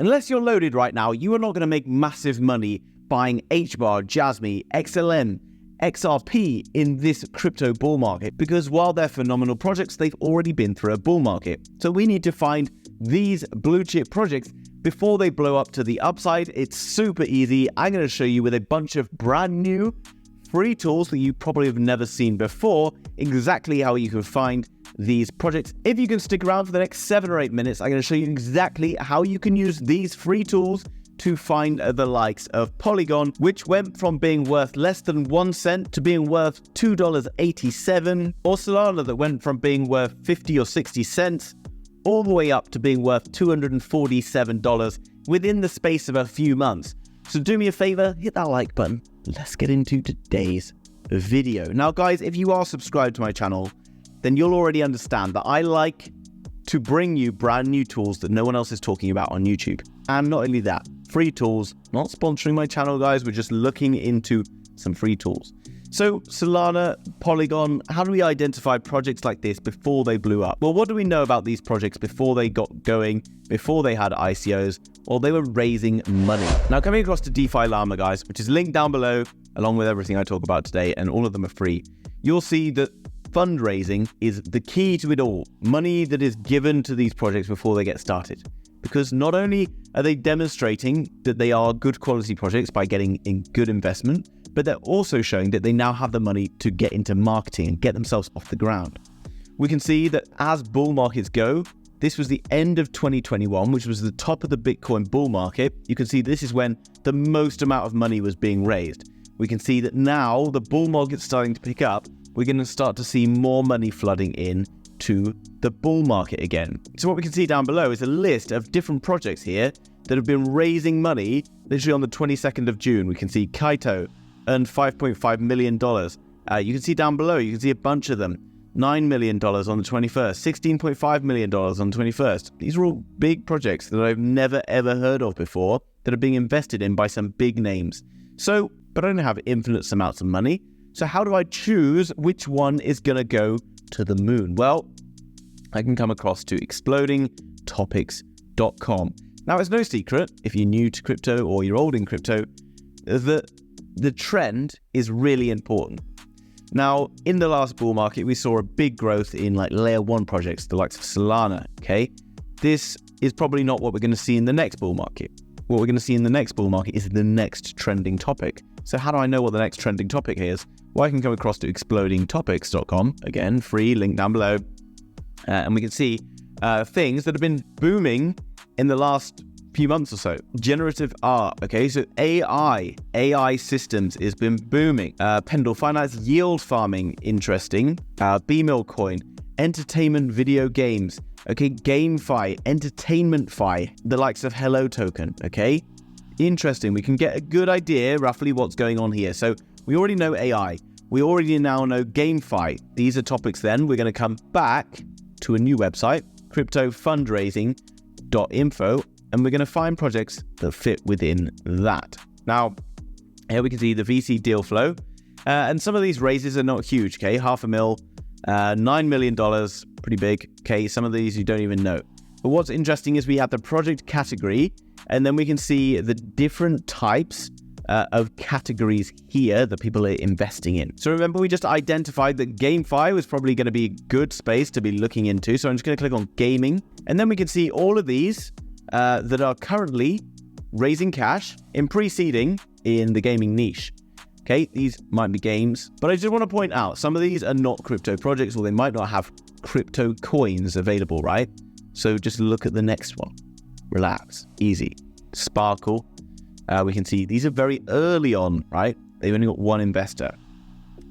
Unless you're loaded right now, you are not going to make massive money buying HBar, Jasmy, XLM, XRP in this crypto bull market, because while they're phenomenal projects, they've already been through a bull market. So we need to find these blue chip projects before they blow up to the upside. It's super easy. I'm going to show you with a bunch of brand new free tools that you probably have never seen before, exactly how you can find these projects. If you can stick around for the next 7 or 8 minutes, I'm going to show you exactly how you can use these free tools to find the likes of Polygon, which went from being worth less than 1 cent to being worth $2.87, or Solana that went from being worth 50 or 60 cents all the way up to being worth $247 within the space of a few months. So do me a favor, hit that like button. Let's get into today's video. Now guys, if you are subscribed to my channel, then you'll already understand that I like to bring you brand new tools that no one else is talking about on YouTube. And not only that, free tools, not sponsoring my channel guys, we're just looking into some free tools. So Solana, Polygon, how do we identify projects like this before they blew up? Well, what do we know about these projects before they got going, before they had ICOs, or they were raising money? Now coming across to DeFi Llama Guys, which is linked down below, along with everything I talk about today, and all of them are free, you'll see that fundraising is the key to it all. Money that is given to these projects before they get started. Because not only are they demonstrating that they are good quality projects by getting in good investment, but they're also showing that they now have the money to get into marketing and get themselves off the ground. We can see that as bull markets go, this was the end of 2021, which was the top of the Bitcoin bull market. You can see this is when the most amount of money was being raised. We can see that now the bull market's starting to pick up. We're going to start to see more money flooding in to the bull market again. So what we can see down below is a list of different projects here that have been raising money literally on the 22nd of June. We can see Kaito earned $5.5 million. You can see down below, you can see a bunch of them. $9 million on the 21st, $16.5 million on the 21st. These are all big projects that I've never ever heard of before that are being invested in by some big names. So, but I don't have infinite amounts of money. So how do I choose which one is going to go to the moon? Well, I can come across to explodingtopics.com. Now, it's no secret, if you're new to crypto or you're old in crypto, that the trend is really important. Now, in the last bull market, we saw a big growth in like layer 1 projects, the likes of Solana, okay? This is probably not what we're going to see in the next bull market. What we're going to see in the next bull market is the next trending topic. So how do I know what the next trending topic is? Well, I can come across to explodingtopics.com, again, free, link down below, and we can see things that have been booming in the last few months or so. Generative art, okay, so AI systems has been booming. Pendle Finance, yield farming, interesting. BMill coin, entertainment video games, okay, GameFi, entertainment-fi, the likes of Hello Token, okay? Interesting, we can get a good idea roughly what's going on here. So we already know AI, we already now know GameFi. These are topics then. We're going to come back to a new website, cryptofundraising.info, and we're going to find projects that fit within that. Now, here we can see the VC deal flow, and some of these raises are not huge, okay? $500,000, $9 million, pretty big, okay? Some of these you don't even know. But what's interesting is we have the project category, and then we can see the different types of categories here that people are investing in. So remember, we just identified that GameFi was probably going to be a good space to be looking into. So I'm just going to click on gaming, and then we can see all of these that are currently raising cash in pre-seeding in the gaming niche. Okay, these might be games, but I just want to point out some of these are not crypto projects, or they might not have crypto coins available, right? So just look at the next one. Relax, easy. Sparkle. We can see these are very early on, right? They've only got one investor.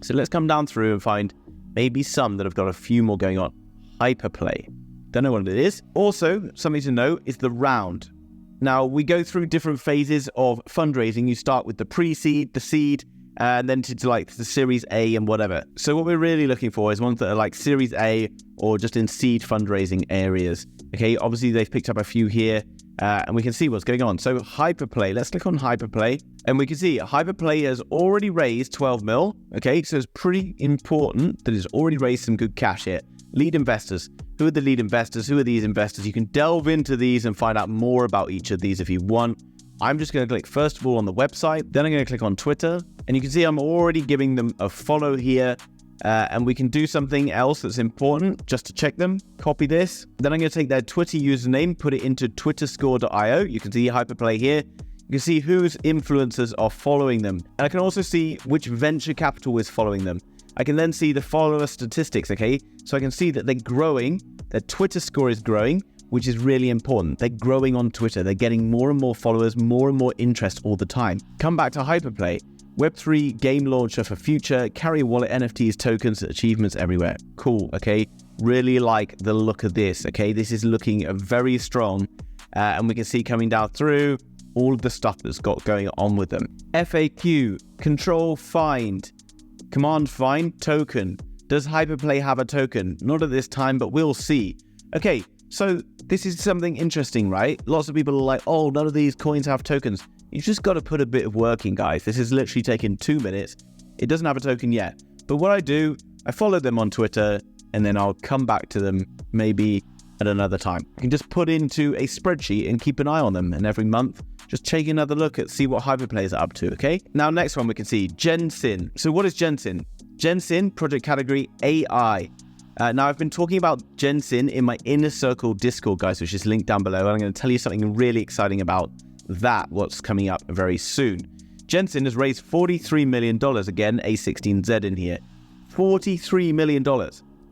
So let's come down through and find maybe some that have got a few more going on. Hyperplay. Don't know what it is. Also, something to know is the round. Now, we go through different phases of fundraising. You start with the pre-seed, the seed, and then to like the Series A and whatever. So what we're really looking for is ones that are like Series A or just in seed fundraising areas. Okay, obviously they've picked up a few here. and we can see what's going on. So Hyperplay, let's click on Hyperplay, and we can see Hyperplay has already raised 12 mil. Okay, so it's pretty important that it's already raised some good cash here. Lead investors. Who are the lead investors? Who are these investors? You can delve into these and find out more about each of these if you want. I'm just going to click first of all on the website, then I'm going to click on Twitter, and you can see I'm already giving them a follow here. And we can do something else that's important just to check them. Copy this. Then I'm going to take their Twitter username, put it into twitterscore.io. You can see Hyperplay here. You can see whose influencers are following them. And I can also see which venture capital is following them. I can then see the follower statistics, okay? So I can see that they're growing. Their Twitter score is growing, which is really important. They're growing on Twitter. They're getting more and more followers, more and more interest all the time. Come back to Hyperplay. Web3 game launcher for future, carry wallet, NFTs, tokens, achievements everywhere. Cool, okay? Really like the look of this, okay? This is looking very strong, and we can see coming down through all of the stuff that's got going on with them. FAQ, control find, command find, token. Does Hyperplay have a token? Not at this time, but we'll see. Okay, so this is something interesting, right? Lots of people are like, oh, none of these coins have tokens. You just got to put a bit of work in, guys. This is literally taking 2 minutes. It doesn't have a token yet. But what I do, I follow them on Twitter, and then I'll come back to them maybe at another time. You can just put into a spreadsheet and keep an eye on them. And every month, just take another look at see what Hyperplay is up to, okay? Now, next one we can see Gensin. So what is Gensin? Gensin, project category AI. Now, I've been talking about Gensin in my Inner Circle Discord, guys, which is linked down below. And I'm going to tell you something really exciting about that, what's coming up very soon. Gensin has raised $43 million, again, A16Z in here. $43 million.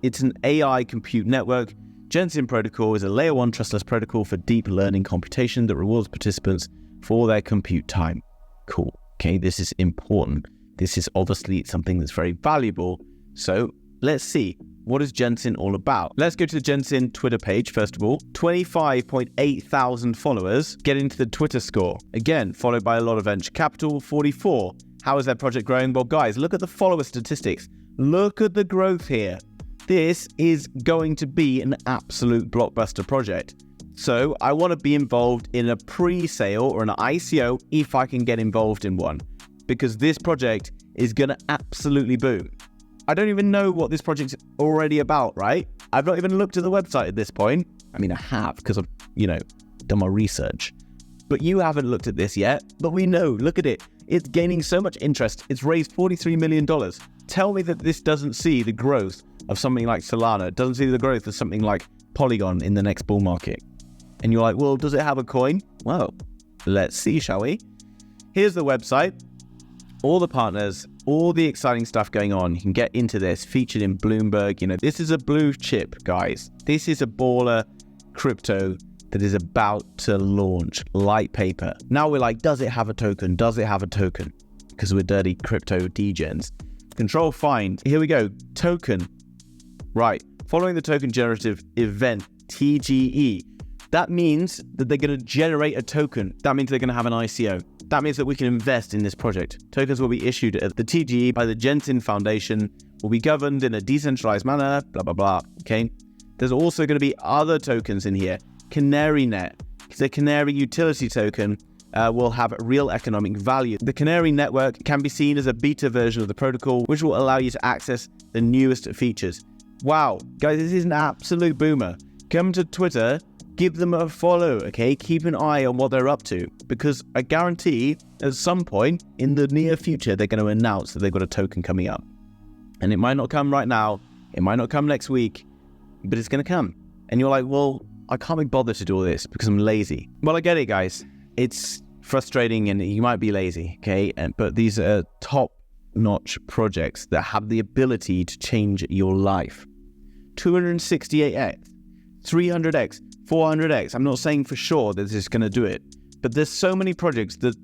It's an AI compute network. Gensin protocol is a layer 1 trustless protocol for deep learning computation that rewards participants for their compute time. Cool. Okay, this is important. This is obviously something that's very valuable. So let's see. What is Gensin all about? Let's go to the Gensin Twitter page, first of all. 25.8 thousand followers. Get into the Twitter score. Again, followed by a lot of venture capital, 44. How is their project growing? Well, guys, look at the follower statistics. Look at the growth here. This is going to be an absolute blockbuster project. So I want to be involved in a pre-sale or an ICO if I can get involved in one, because this project is going to absolutely boom. I don't even know what this project's already about, right? I've not even looked at the website at this point. I mean, I have, because I've, done my research. But you haven't looked at this yet. But we know, look at it. It's gaining so much interest. It's raised $43 million. Tell me that this doesn't see the growth of something like Solana. It doesn't see the growth of something like Polygon in the next bull market. And you're like, well, does it have a coin? Well, let's see, shall we? Here's the website. All the partners, all the exciting stuff going on. You can get into this, featured in Bloomberg. This is a blue chip, guys. This is a baller crypto that is about to launch, light paper. Now we're like, does it have a token? Does it have a token? Because we're dirty crypto degens. Control find. Here we go. Token. Right. Following the token generative event, TGE. That means that they're going to generate a token. That means they're going to have an ICO. That means that we can invest in this project. Tokens will be issued at the TGE by the Gensin Foundation, will be governed in a decentralized manner, blah, blah, blah, okay? There's also going to be other tokens in here. CanaryNet, the Canary utility token will have real economic value. The Canary network can be seen as a beta version of the protocol, which will allow you to access the newest features. Wow, guys, this is an absolute boomer. Come to Twitter, give them a follow, okay? Keep an eye on what they're up to, because I guarantee at some point in the near future, they're going to announce that they've got a token coming up. And it might not come right now, it might not come next week, but it's going to come. And you're like, well, I can't be bothered to do all this because I'm lazy. Well, I get it, guys. It's frustrating and you might be lazy, okay? But these are top-notch projects that have the ability to change your life. 268x, 300x, 400x. I'm not saying for sure that this is going to do it, but there's so many projects that,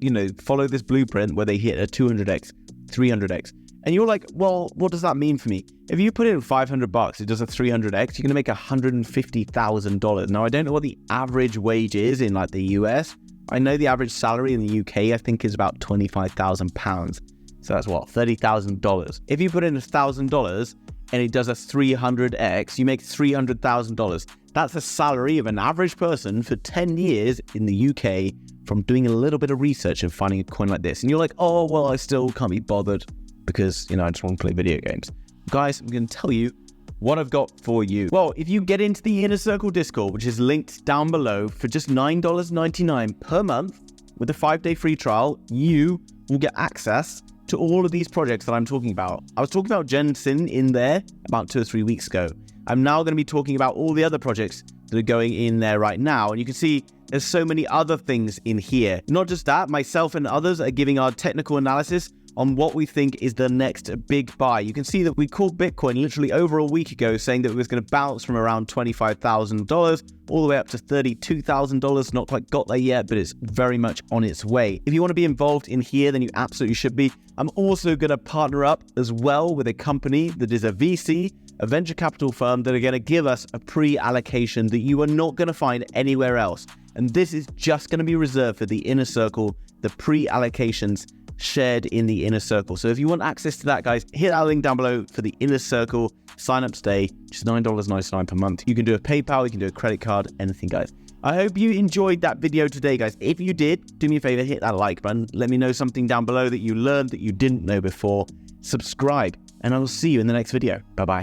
follow this blueprint where they hit a 200x, 300x. And you're like, well, what does that mean for me? If you put in $500, it does a 300x, you're going to make $150,000. Now, I don't know what the average wage is in like the US. I know the average salary in the UK, I think, is about £25,000. So that's what, $30,000. If you put in $1,000 and it does a 300x, you make $300,000. That's a salary of an average person for 10 years in the UK from doing a little bit of research and finding a coin like this. And you're like, oh, well, I still can't be bothered because, I just want to play video games. Guys, I'm going to tell you what I've got for you. Well, if you get into the Inner Circle Discord, which is linked down below, for just $9.99 per month with a 5-day free trial, you will get access to all of these projects that I'm talking about. I was talking about Jensen in there about 2 or 3 weeks ago. I'm now going to be talking about all the other projects that are going in there right now. And you can see there's so many other things in here. Not just that, myself and others are giving our technical analysis on what we think is the next big buy. You can see that we called Bitcoin literally over a week ago, saying that it was going to bounce from around $25,000 all the way up to $32,000. Not quite got there yet, but it's very much on its way. If you want to be involved in here, then you absolutely should be. I'm also going to partner up as well with a company that is a VC, a venture capital firm, that are going to give us a pre-allocation that you are not going to find anywhere else. And this is just going to be reserved for the Inner Circle, the pre-allocations shared in the Inner Circle. So if you want access to that, guys, hit that link down below for the Inner Circle. Sign up today, just $9.99 per month. You can do a PayPal, you can do a credit card, anything, guys. I hope you enjoyed that video today, guys. If you did, do me a favor, hit that like button. Let me know something down below that you learned that you didn't know before. Subscribe, and I will see you in the next video. Bye-bye.